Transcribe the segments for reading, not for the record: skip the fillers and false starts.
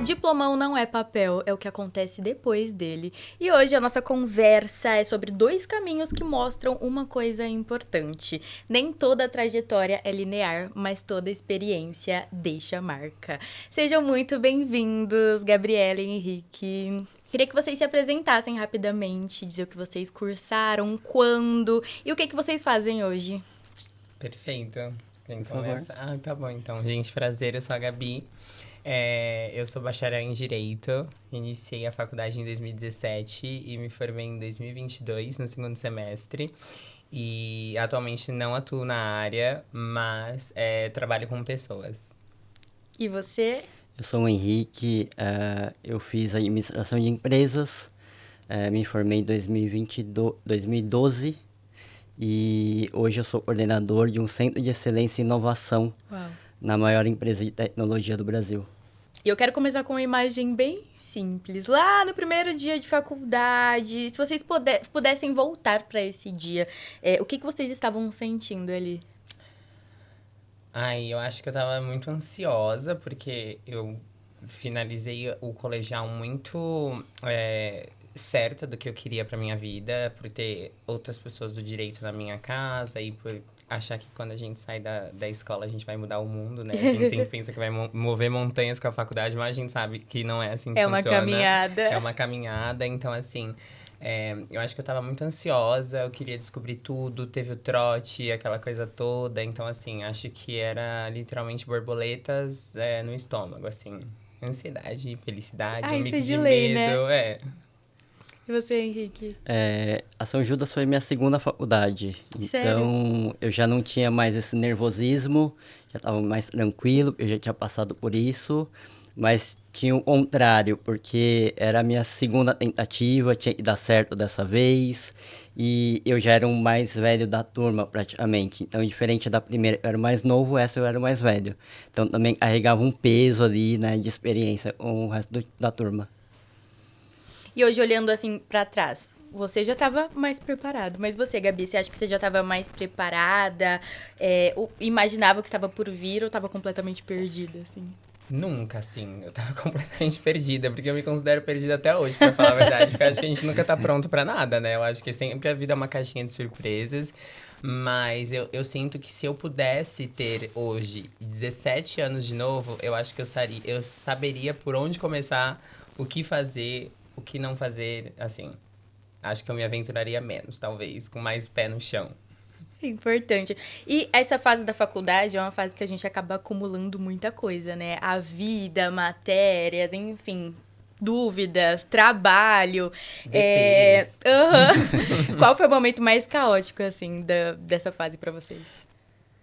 diplomão não é papel, é o que acontece depois dele. E hoje a nossa conversa é sobre 2 caminhos que mostram uma coisa importante. Nem toda trajetória é linear, mas toda experiência deixa marca. Sejam muito bem-vindos, Gabriela e Henrique. Queria que vocês se apresentassem rapidamente, dizer o que vocês cursaram, quando e o que vocês fazem hoje. Perfeito. Quem Por favor. começa? Ah, tá bom então. Gente, prazer, eu sou a Gabi. Eu sou bacharel em Direito. Iniciei a faculdade em 2017 e me formei em 2022, no segundo semestre. E atualmente não atuo na área, mas trabalho com pessoas. E você? Eu sou o Henrique, eu fiz administração de empresas, me formei em 2012 e hoje eu sou coordenador de um centro de excelência e inovação Uau. na maior empresa de tecnologia do Brasil. E eu quero começar com uma imagem bem simples. Lá no primeiro dia de faculdade, se vocês pudessem voltar para esse dia, o que vocês estavam sentindo ali? Ai, eu acho que eu tava muito ansiosa, porque eu finalizei o colegial muito certa do que eu queria pra minha vida, por ter outras pessoas do direito na minha casa e por achar que quando a gente sai da escola a gente vai mudar o mundo, né? A gente sempre pensa que vai mover montanhas com a faculdade, mas a gente sabe que não é assim que É uma funciona. caminhada. É uma caminhada, então assim... eu acho que eu tava muito ansiosa, eu queria descobrir tudo, teve o trote, aquela coisa toda. Então, assim, acho que era literalmente borboletas no estômago, assim. Ansiedade, felicidade, um Isso é mix de de lei, né? medo, E você, Henrique? A São Judas foi minha segunda faculdade, Sério? então eu já não tinha mais esse nervosismo, já estava mais tranquilo, eu já tinha passado por isso, mas tinha o contrário, porque era a minha segunda tentativa, tinha que dar certo dessa vez, e eu já era o mais velho da turma praticamente, então diferente da primeira eu era o mais novo, essa eu era o mais velho, então também carregava um peso ali, né, de experiência com o resto da turma. E hoje, olhando assim pra trás, você já estava mais preparado. Mas você, Gabi, você acha que você já estava mais preparada? Imaginava o que estava por vir ou estava completamente perdida, assim? Nunca, assim, eu tava completamente perdida, porque eu me considero perdida até hoje, pra falar a verdade, porque eu acho que a gente nunca tá pronto pra nada, né? Eu acho que sempre a vida é uma caixinha de surpresas, mas eu sinto que se eu pudesse ter hoje 17 anos de novo, eu acho que eu saberia por onde começar, o que fazer, o que não fazer, assim. Acho que eu me aventuraria menos, talvez, com mais pé no chão. É importante. E essa fase da faculdade é uma fase que a gente acaba acumulando muita coisa, né? A vida, matérias, enfim, dúvidas, trabalho. DPs. Qual foi o momento mais caótico, assim, dessa fase pra vocês?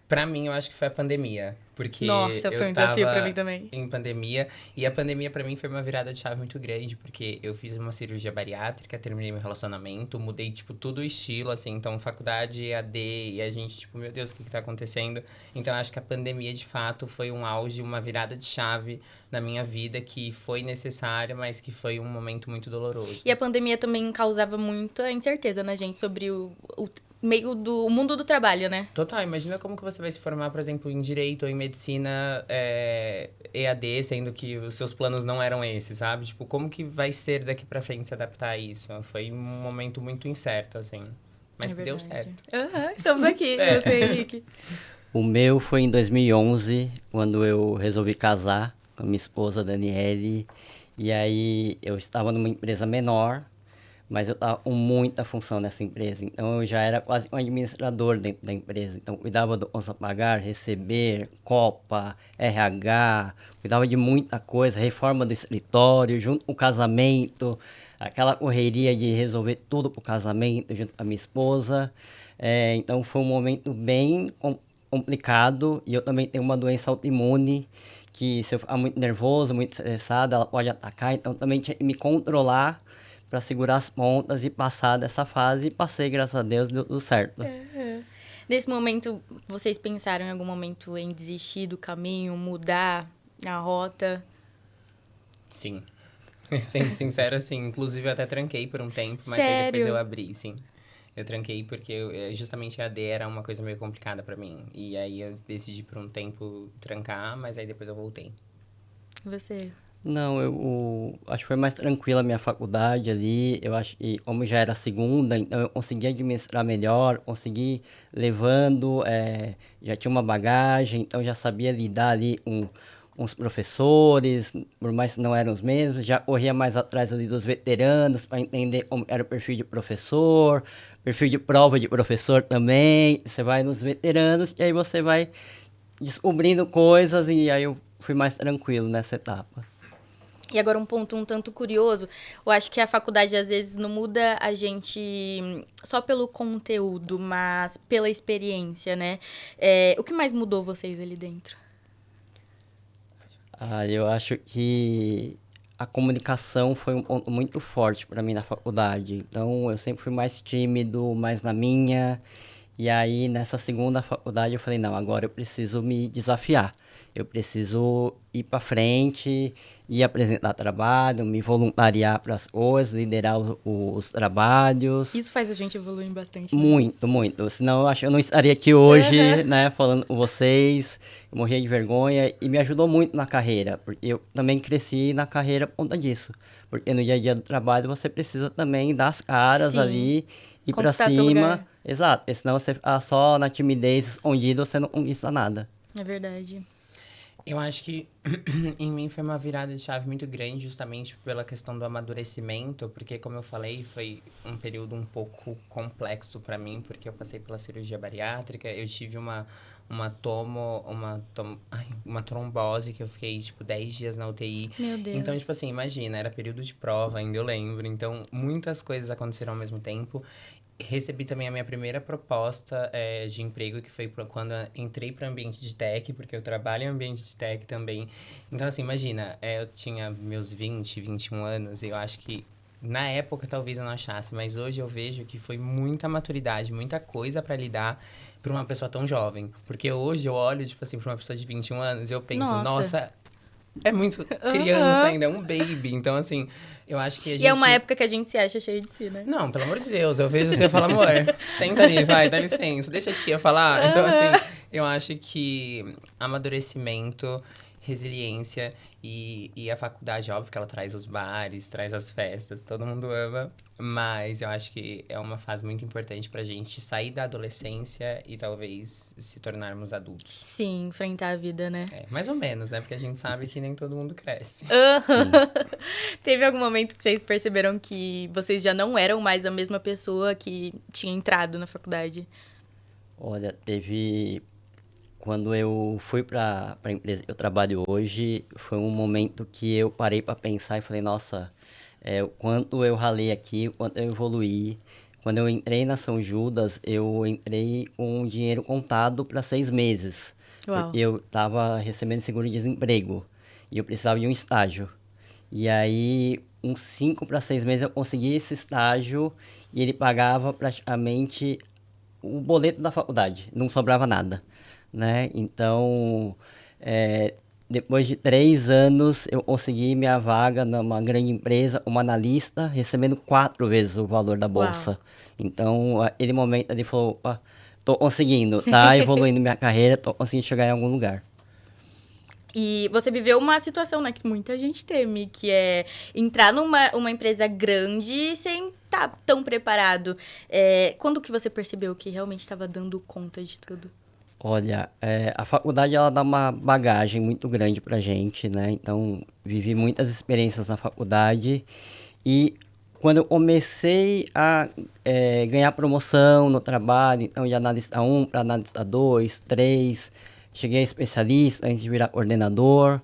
Pra mim, eu acho que foi a pandemia. Porque Nossa, foi eu um desafio pra mim tava também. em pandemia. E a pandemia, pra mim, foi uma virada de chave muito grande. Porque eu fiz uma cirurgia bariátrica, terminei meu relacionamento. Mudei, tipo, tudo o estilo, assim. Então, faculdade, EAD. E a gente, tipo, meu Deus, o que tá acontecendo? Então, eu acho que a pandemia, de fato, foi um auge, uma virada de chave na minha vida. Que foi necessária, mas que foi um momento muito doloroso. E a pandemia também causava muita incerteza na gente sobre o meio do o mundo do trabalho, né? Total, imagina como que você vai se formar, por exemplo, em Direito ou em Medicina EAD, sendo que os seus planos não eram esses, sabe? Tipo, como que vai ser daqui pra frente se adaptar a isso? Foi um momento muito incerto, assim. Mas que deu certo. Estamos aqui, você, Henrique. O meu foi em 2011, quando eu resolvi casar com a minha esposa, Daniele. E aí eu estava numa empresa menor, mas eu estava com muita função nessa empresa. Então eu já era quase um administrador dentro da empresa. Então cuidava do conta pagar, receber, Copa, RH, cuidava de muita coisa, reforma do escritório, junto com o casamento, aquela correria de resolver tudo pro casamento junto com a minha esposa. Então foi um momento bem complicado, e eu também tenho uma doença autoimune que, se eu ficar muito nervoso, muito estressado, ela pode atacar. Então também tinha que me controlar para segurar as pontas e passar dessa fase. E passei, graças a Deus, deu tudo certo. Nesse momento, vocês pensaram em algum momento em desistir do caminho, mudar a rota? Sim. Sendo sincero, assim, inclusive eu até tranquei por um tempo, mas aí depois Sério? eu abri, sim. Eu tranquei porque justamente a AD era uma coisa meio complicada pra mim. E aí eu decidi por um tempo trancar, mas aí depois eu voltei. Você? Não, eu acho que foi mais tranquila a minha faculdade ali. Eu acho que, como já era a segunda, então eu consegui administrar melhor, consegui levando, já tinha uma bagagem, então já sabia lidar ali com os professores, por mais que não eram os mesmos, já corria mais atrás ali dos veteranos para entender como era o perfil de professor, perfil de prova de professor também. Você vai nos veteranos e aí você vai descobrindo coisas e aí eu fui mais tranquilo nessa etapa. E agora um ponto um tanto curioso, eu acho que a faculdade às vezes não muda a gente só pelo conteúdo, mas pela experiência, né? O que mais mudou vocês ali dentro? Eu acho que a comunicação foi um ponto muito forte para mim na faculdade. Então, eu sempre fui mais tímido, mais na minha. E aí, nessa segunda faculdade, eu falei: não, agora eu preciso me desafiar. Eu preciso ir para frente, ir apresentar trabalho, me voluntariar para as coisas, liderar os trabalhos. Isso faz a gente evoluir bastante, né? Muito, muito. Senão eu acho que eu não estaria aqui hoje, né, falando com vocês. Eu morria de vergonha e me ajudou muito na carreira, porque eu também cresci na carreira por conta disso. Porque no dia a dia do trabalho você precisa também dar as caras Sim. ali, ir pra Conquistar seu cima. lugar. Exato, porque senão você ficar só na timidez escondido, você não conquista nada. É verdade. Eu acho que em mim foi uma virada de chave muito grande, justamente pela questão do amadurecimento, porque, como eu falei, foi um período um pouco complexo para mim, porque eu passei pela cirurgia bariátrica, eu tive uma trombose, que eu fiquei, 10 dias na UTI. Meu Deus. Então, assim, imagina, era período de prova, ainda eu lembro. Então, muitas coisas aconteceram ao mesmo tempo. Recebi também a minha primeira proposta de emprego, que foi quando eu entrei para o ambiente de tech, porque eu trabalho em ambiente de tech também. Então, assim, imagina, eu tinha meus 21 anos, e eu acho que na época talvez eu não achasse, mas hoje eu vejo que foi muita maturidade, muita coisa para lidar para uma pessoa tão jovem. Porque hoje eu olho, para uma pessoa de 21 anos e eu penso, nossa, é muito criança ainda, é um baby. Então, assim, eu acho que a gente... E é uma época que a gente se acha cheio de si, né? Não, pelo amor de Deus, eu vejo você e falo, amor, senta ali, vai, dá licença, deixa a tia falar. Então, assim, eu acho que amadurecimento, resiliência e a faculdade, óbvio que ela traz os bares, traz as festas, todo mundo ama. Mas eu acho que é uma fase muito importante pra gente sair da adolescência e talvez se tornarmos adultos. Sim, enfrentar a vida, né? Mais ou menos, né? Porque a gente sabe que nem todo mundo cresce. Teve algum momento que vocês perceberam que vocês já não eram mais a mesma pessoa que tinha entrado na faculdade? Olha, teve... Quando eu fui para a empresa que eu trabalho hoje, foi um momento que eu parei para pensar e falei, nossa, o quanto eu ralei aqui, o quanto eu evoluí. Quando eu entrei na São Judas, eu entrei com dinheiro contado para 6 meses. Uau. Porque eu estava recebendo seguro-desemprego e eu precisava de um estágio. E aí, uns 5 para 6 meses eu consegui esse estágio e ele pagava praticamente o boleto da faculdade, não sobrava nada, né? Então, depois de 3 anos, eu consegui minha vaga numa grande empresa, uma analista, recebendo 4 vezes o valor da bolsa. Uau. Então, aquele momento ele falou, opa, tô conseguindo, tá evoluindo minha carreira, tô conseguindo chegar em algum lugar. E você viveu uma situação, né, que muita gente teme, que é entrar numa empresa grande sem estar tão preparado. Quando que você percebeu que realmente estava dando conta de tudo? Olha, a faculdade ela dá uma bagagem muito grande pra gente, né? Então, vivi muitas experiências na faculdade e quando eu comecei a ganhar promoção no trabalho, então de analista 1 para analista 2, 3, cheguei a especialista antes de virar coordenador,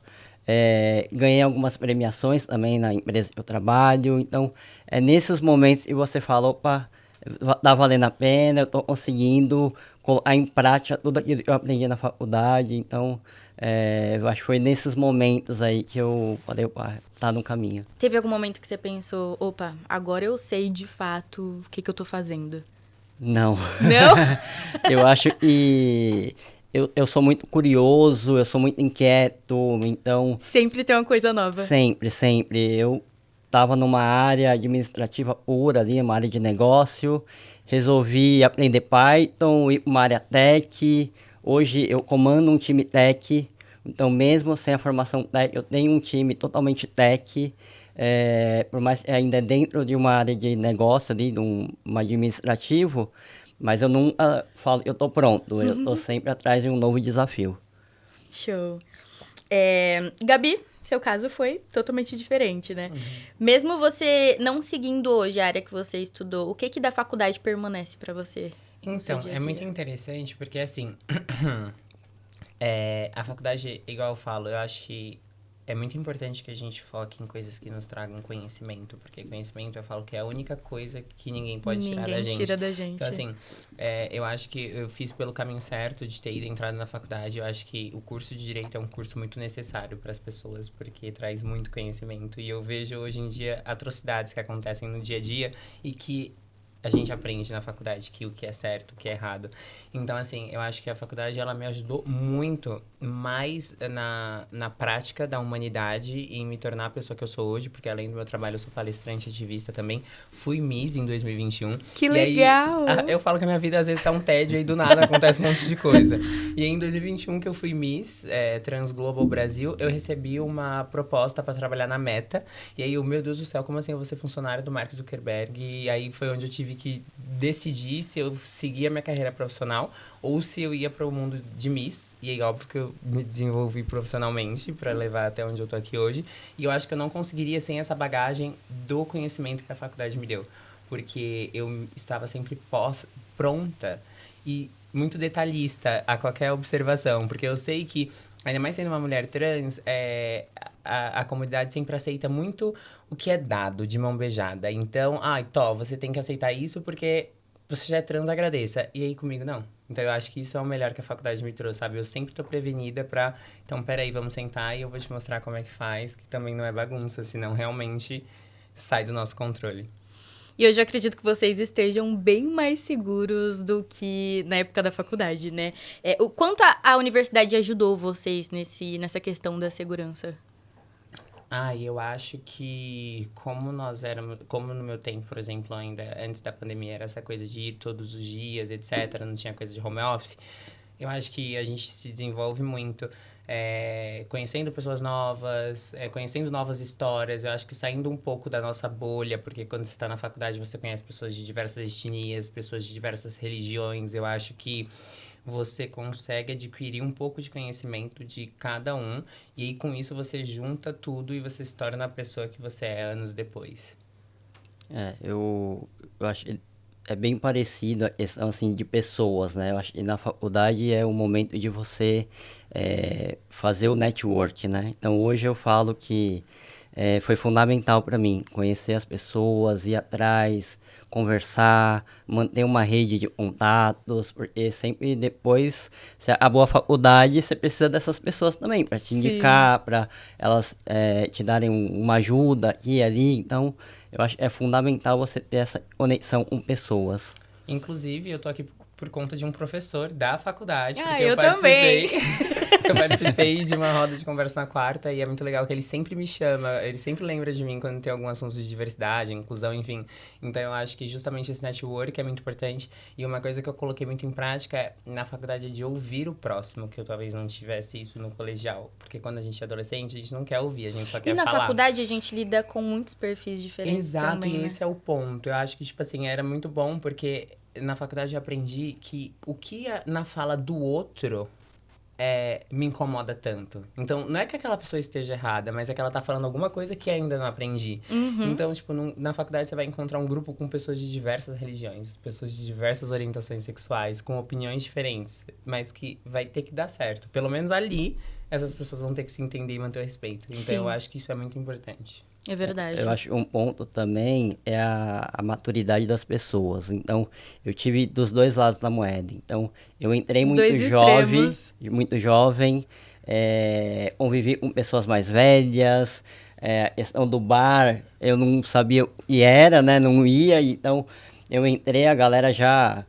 ganhei algumas premiações também na empresa que eu trabalho, então é nesses momentos que você fala, opa, tá valendo a pena, eu tô conseguindo colocar em prática tudo aquilo que eu aprendi na faculdade, então eu acho que foi nesses momentos aí que eu falei, opa, tá no caminho. Teve algum momento que você pensou, opa, agora eu sei de fato o que eu tô fazendo? Não. Não? Eu acho que eu sou muito curioso, eu sou muito inquieto, então... Sempre tem uma coisa nova. Sempre, sempre. Eu estava numa área administrativa pura ali, uma área de negócio, resolvi aprender Python, ir para uma área tech. Hoje eu comando um time tech Então, mesmo sem a formação tech, eu tenho um time totalmente tech, por mais que ainda é dentro de uma área de negócio, ali, de um administrativo, mas eu nunca falo, eu tô pronto, eu tô sempre atrás de um novo desafio. Show. Gabi, seu caso foi totalmente diferente, né? Mesmo você não seguindo hoje a área que você estudou, o que da faculdade permanece pra você? No seu Então, dia a é muito dia? interessante porque, assim, a faculdade, igual eu falo, eu acho que é muito importante que a gente foque em coisas que nos tragam conhecimento, porque conhecimento eu falo que é a única coisa que ninguém pode tirar da Ninguém gente. tira da gente. Então, assim, eu acho que eu fiz pelo caminho certo de ter ido entrado na faculdade. Eu acho que o curso de Direito é um curso muito necessário para as pessoas, porque traz muito conhecimento. E eu vejo hoje em dia atrocidades que acontecem no dia a dia e que a gente aprende na faculdade que o que é certo, o que é errado. Então, assim, eu acho que a faculdade, ela me ajudou muito mais na prática da humanidade e em me tornar a pessoa que eu sou hoje, porque além do meu trabalho, eu sou palestrante ativista também. Fui Miss em 2021. Que e legal! Aí, eu falo que a minha vida às vezes tá um tédio e do nada acontece um monte de coisa. E aí, em 2021, que eu fui Miss Trans Global Brasil, eu recebi uma proposta para trabalhar na Meta. E aí, meu Deus do céu, como assim eu vou ser funcionário do Mark Zuckerberg? E aí foi onde eu tive que decidir se eu seguia minha carreira profissional ou se eu ia para o mundo de Miss. E aí, óbvio que eu me desenvolvi profissionalmente para levar até onde eu tô aqui hoje. E eu acho que eu não conseguiria sem essa bagagem do conhecimento que a faculdade me deu. Porque eu estava sempre pronta e muito detalhista a qualquer observação. Porque eu sei que, ainda mais sendo uma mulher trans, a comunidade sempre aceita muito o que é dado de mão beijada. Então, você tem que aceitar isso porque você já é trans, agradeça. E aí comigo, não. Então, eu acho que isso é o melhor que a faculdade me trouxe, sabe? Eu sempre tô prevenida pra... Então, peraí, vamos sentar e eu vou te mostrar como é que faz, que também não é bagunça, senão realmente sai do nosso controle. E hoje eu acredito que vocês estejam bem mais seguros do que na época da faculdade, né? O quanto a universidade ajudou vocês nessa questão da segurança? Eu acho que como no meu tempo, por exemplo, ainda antes da pandemia, era essa coisa de ir todos os dias, etc., não tinha coisa de home office, eu acho que a gente se desenvolve muito conhecendo pessoas novas, conhecendo novas histórias. Eu acho que saindo um pouco da nossa bolha, porque quando você está na faculdade você conhece pessoas de diversas etnias, pessoas de diversas religiões. Eu acho que você consegue adquirir um pouco de conhecimento de cada um. E aí, com isso, você junta tudo e você se torna a pessoa que você é anos depois. Eu acho que é bem parecido a questão, assim, de pessoas, né? Eu acho que na faculdade é o momento de você fazer o network, né? Então, hoje eu falo que foi fundamental para mim conhecer as pessoas, ir atrás, conversar, manter uma rede de contatos, porque sempre depois, você acabou a faculdade, você precisa dessas pessoas também para te Sim. indicar, para elas te darem uma ajuda aqui e ali. Então, eu acho que é fundamental você ter essa conexão com pessoas. Inclusive, eu tô aqui por conta de um professor da faculdade, porque eu também. Eu participei de uma roda de conversa na quarta e é muito legal que ele sempre me chama, ele sempre lembra de mim quando tem algum assunto de diversidade, inclusão, enfim. Então eu acho que justamente esse network é muito importante. E uma coisa que eu coloquei muito em prática na faculdade é de ouvir o próximo, que eu talvez não tivesse isso no colegial. Porque quando a gente é adolescente, a gente não quer ouvir, a gente só quer falar. E na faculdade a gente lida com muitos perfis diferentes. Exato, também, e né? esse é o ponto. Eu acho que, tipo assim, era muito bom porque na faculdade eu aprendi que o que na fala do outro me incomoda tanto. Então, não é que aquela pessoa esteja errada, mas é que ela tá falando alguma coisa que ainda não aprendi. Então, tipo, na faculdade você vai encontrar um grupo com pessoas de diversas religiões, pessoas de diversas orientações sexuais, com opiniões diferentes, mas que vai ter que dar certo. Pelo menos ali, essas pessoas vão ter que se entender e manter o respeito. Então, Sim. eu acho que isso é muito importante. É verdade. Eu acho que um ponto também é a maturidade das pessoas. Então, eu tive dos dois lados da moeda. Então, eu entrei Dois extremos. muito jovem, convivi com pessoas mais velhas, a questão do bar, eu não sabia o que era, né? Não ia, então eu entrei, a galera já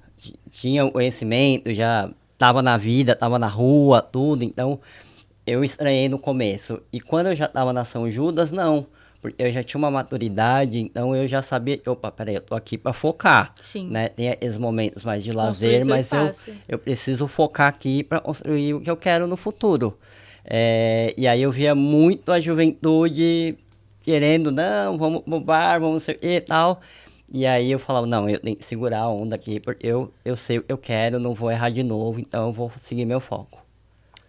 tinha o conhecimento, já tava na vida, tava na rua, tudo. Então, eu estranhei no começo. E quando eu já tava na São Judas, não. Porque eu já tinha uma maturidade, então eu já sabia, opa, peraí, eu tô aqui pra focar. Sim. Né? Tem esses momentos mais de Construir lazer, seu mas espaço. eu preciso focar aqui pra construir o que eu quero no futuro. E aí eu via muito a juventude querendo, não, vamos pro bar, vamos ser e tal. E aí eu falava, não, eu tenho que segurar a onda aqui, porque eu sei o que eu quero, não vou errar de novo, então eu vou seguir meu foco.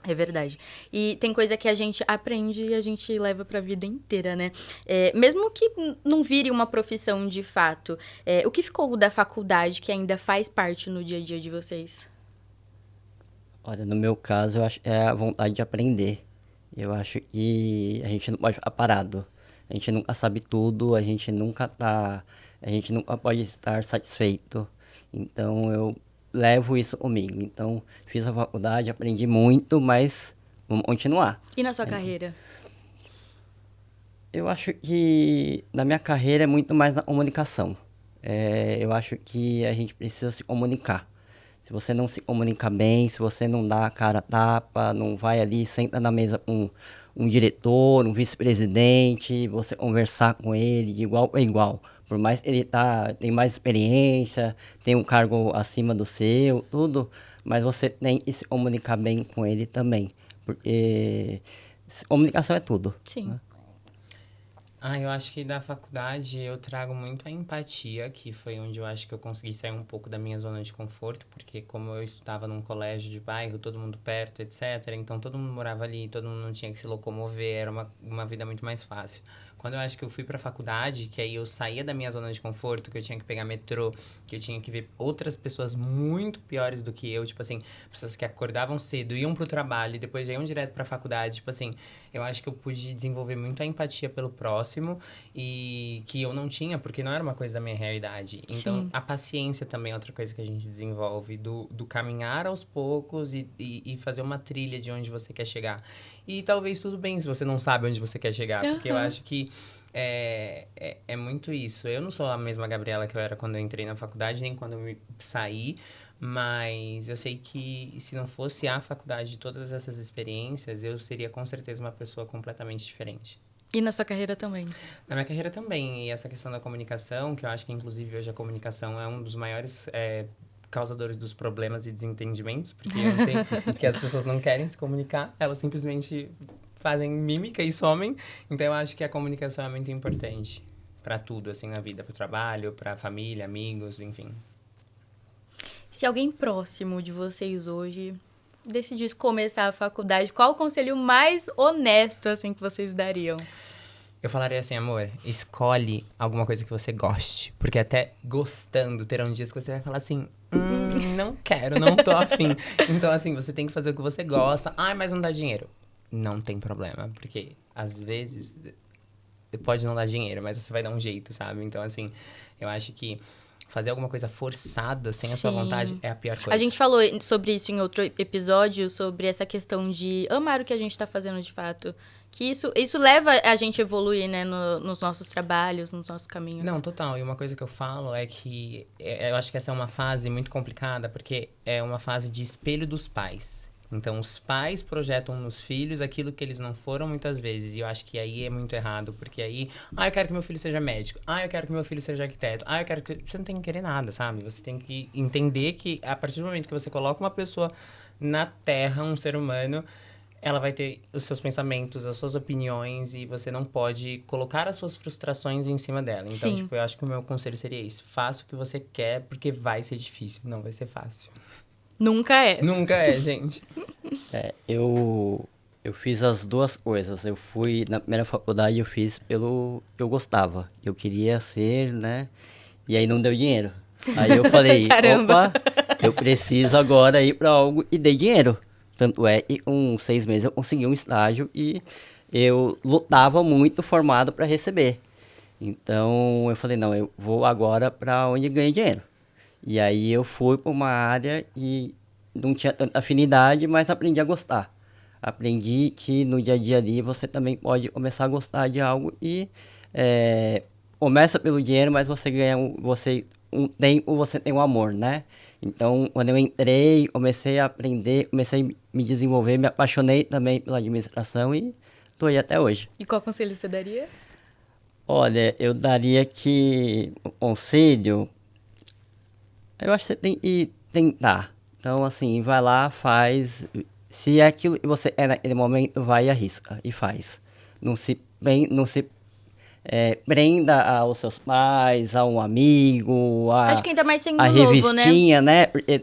É verdade. E tem coisa que a gente aprende e a gente leva pra vida inteira, né? Mesmo que não vire uma profissão de fato, o que ficou da faculdade que ainda faz parte no dia a dia de vocês? Olha, no meu caso, eu acho que é a vontade de aprender. Eu acho que a gente não pode ficar parado. A gente nunca sabe tudo, a gente nunca pode estar satisfeito. Então eu levo isso comigo. Então fiz a faculdade, aprendi muito, mas vamos continuar. E na sua carreira? Eu acho que na minha carreira é muito mais na comunicação. Eu acho que a gente precisa se comunicar. Se você não se comunica bem, se você não dá a cara a tapa, não vai ali, senta na mesa com um diretor, um vice-presidente, você conversar com ele de igual para igual. Por mais que ele tem mais experiência, tem um cargo acima do seu, tudo, mas você tem que se comunicar bem com ele também. Porque comunicação é tudo. Sim. Né? Eu acho que da faculdade eu trago muito a empatia, que foi onde eu acho que eu consegui sair um pouco da minha zona de conforto, porque como eu estudava num colégio de bairro, todo mundo perto, etc., então todo mundo morava ali, todo mundo não tinha que se locomover, era uma vida muito mais fácil. Quando eu acho que eu fui pra faculdade, que aí eu saía da minha zona de conforto, que eu tinha que pegar metrô, que eu tinha que ver outras pessoas muito piores do que eu, tipo assim, pessoas que acordavam cedo, iam pro trabalho e depois já iam direto pra faculdade, tipo assim, eu acho que eu pude desenvolver muito a empatia pelo próximo e que eu não tinha, porque não era uma coisa da minha realidade. Então, Sim. a paciência também é outra coisa que a gente desenvolve, do caminhar aos poucos e fazer uma trilha de onde você quer chegar. E talvez tudo bem se você não sabe onde você quer chegar, porque eu acho que é muito isso. Eu não sou a mesma Gabriela que eu era quando eu entrei na faculdade, nem quando eu saí, mas eu sei que se não fosse a faculdade de todas essas experiências, eu seria com certeza uma pessoa completamente diferente. E na sua carreira também? Na minha carreira também, e essa questão da comunicação, que eu acho que inclusive hoje a comunicação é um dos maiores causadores dos problemas e desentendimentos, porque eu sei que as pessoas não querem se comunicar, elas simplesmente fazem mímica e somem. Então eu acho que a comunicação é muito importante para tudo, assim, na vida, para o trabalho, para família, amigos, enfim. Se alguém próximo de vocês hoje decidisse começar a faculdade, qual o conselho mais honesto, assim, que vocês dariam? Eu falaria assim, amor, escolhe alguma coisa que você goste. Porque até gostando, terão dias que você vai falar assim, não quero, não tô afim. Então, assim, você tem que fazer o que você gosta. Mas não dá dinheiro. Não tem problema, porque às vezes pode não dar dinheiro, mas você vai dar um jeito, sabe? Então, assim, eu acho que fazer alguma coisa forçada, sem a sua vontade, é a pior coisa. A gente falou sobre isso em outro episódio, sobre essa questão de amar o que a gente tá fazendo de fato. Que isso leva a gente a evoluir, né, nos nossos trabalhos, nos nossos caminhos. Não, total. E uma coisa que eu falo é que eu acho que essa é uma fase muito complicada, porque é uma fase de espelho dos pais. Então, os pais projetam nos filhos aquilo que eles não foram muitas vezes. E eu acho que aí é muito errado, porque aí... eu quero que meu filho seja médico. Eu quero que meu filho seja arquiteto. Eu quero que... Você não tem que querer nada, sabe? Você tem que entender que, a partir do momento que você coloca uma pessoa na Terra, um ser humano, ela vai ter os seus pensamentos, as suas opiniões, e você não pode colocar as suas frustrações em cima dela. Então, Sim. eu acho que o meu conselho seria isso. Faça o que você quer, porque vai ser difícil. Não vai ser fácil. Nunca é. Nunca é, gente. Eu fiz as duas coisas. Eu fui, na primeira faculdade, eu fiz pelo que eu gostava. Eu queria ser, né? E aí não deu dinheiro. Aí eu falei, Caramba. opa, eu preciso agora ir para algo e dei dinheiro. Tanto é que com 6 meses eu consegui um estágio e eu lutava muito formado para receber. Então eu falei, não, eu vou agora para onde ganha dinheiro. E aí eu fui para uma área e não tinha tanta afinidade, mas aprendi a gostar. Aprendi que no dia a dia ali você também pode começar a gostar de algo e começa pelo dinheiro, mas você ganha você tem um amor, né? Então, quando eu entrei, comecei a aprender, comecei a me desenvolver, me apaixonei também pela administração e estou aí até hoje. E qual conselho você daria? Olha, eu daria que o conselho, eu acho que você tem que tentar. Então, assim, vai lá, faz, Se é aquilo que você é naquele momento, vai e arrisca e faz. Não se prenda aos seus pais, a um amigo, Acho que ainda mais sendo a novo, né? revistinha, né? Porque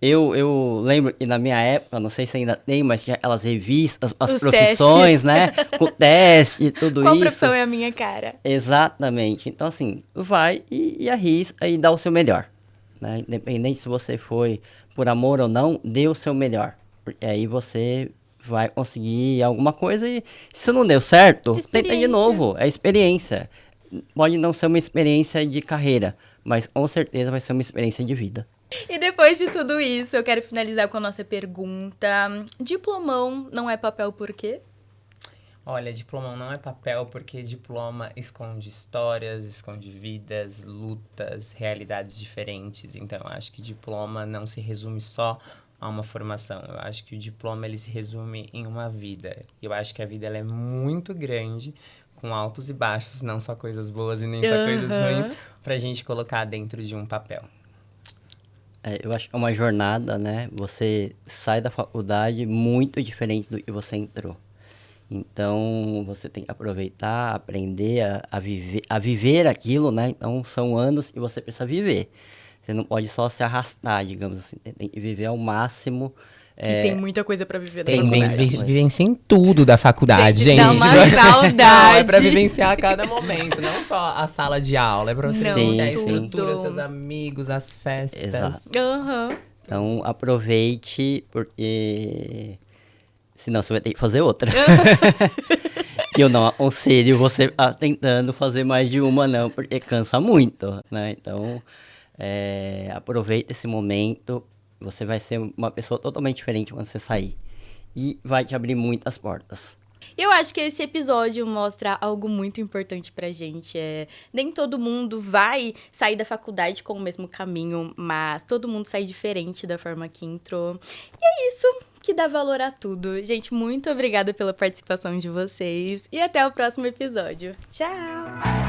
eu lembro que na minha época, não sei se ainda tem, mas tinha aquelas revistas, as Os profissões, testes. né? Com teste e tudo Qual isso. profissão é a minha cara? Exatamente. Então, assim, vai e arrisca e dá o seu melhor. Né? Independente se você foi por amor ou não, dê o seu melhor. Porque aí você vai conseguir alguma coisa e se não deu certo, tenta de Experiência. novo. É experiência. Pode não ser uma experiência de carreira, mas com certeza vai ser uma experiência de vida. E depois de tudo isso, eu quero finalizar com a nossa pergunta. Diplomão não é papel por quê? Olha, diploma não é papel porque diploma esconde histórias, esconde vidas, lutas, realidades diferentes. Então, eu acho que diploma não se resume só a uma formação. Eu acho que o diploma ele se resume em uma vida. Eu acho que a vida ela é muito grande, com altos e baixos, não só coisas boas e nem só coisas ruins, pra gente colocar dentro de um papel. Eu acho que é uma jornada, né? Você sai da faculdade muito diferente do que você entrou. Então, você tem que aproveitar, aprender a viver aquilo, né? Então, são anos que você precisa viver. Você não pode só se arrastar, digamos assim. Tem que viver ao máximo. E tem muita coisa pra viver da tem faculdade. muita Vivenciem tudo da faculdade, gente. Dá uma Não, saudade. é pra vivenciar a cada momento, não só a sala de aula. É pra você Não, vivenciar a sim. estrutura, seus amigos, as festas. Exato. Aham. Então, aproveite, porque senão você vai ter que fazer outra. E eu não aconselho você a tentando fazer mais de uma, não, porque cansa muito, né? Então, aproveita esse momento. Você vai ser uma pessoa totalmente diferente quando você sair. E vai te abrir muitas portas. Eu acho que esse episódio mostra algo muito importante pra gente. Nem todo mundo vai sair da faculdade com o mesmo caminho, mas todo mundo sai diferente da forma que entrou. E é isso que dá valor a tudo. Gente, muito obrigada pela participação de vocês e até o próximo episódio. Tchau!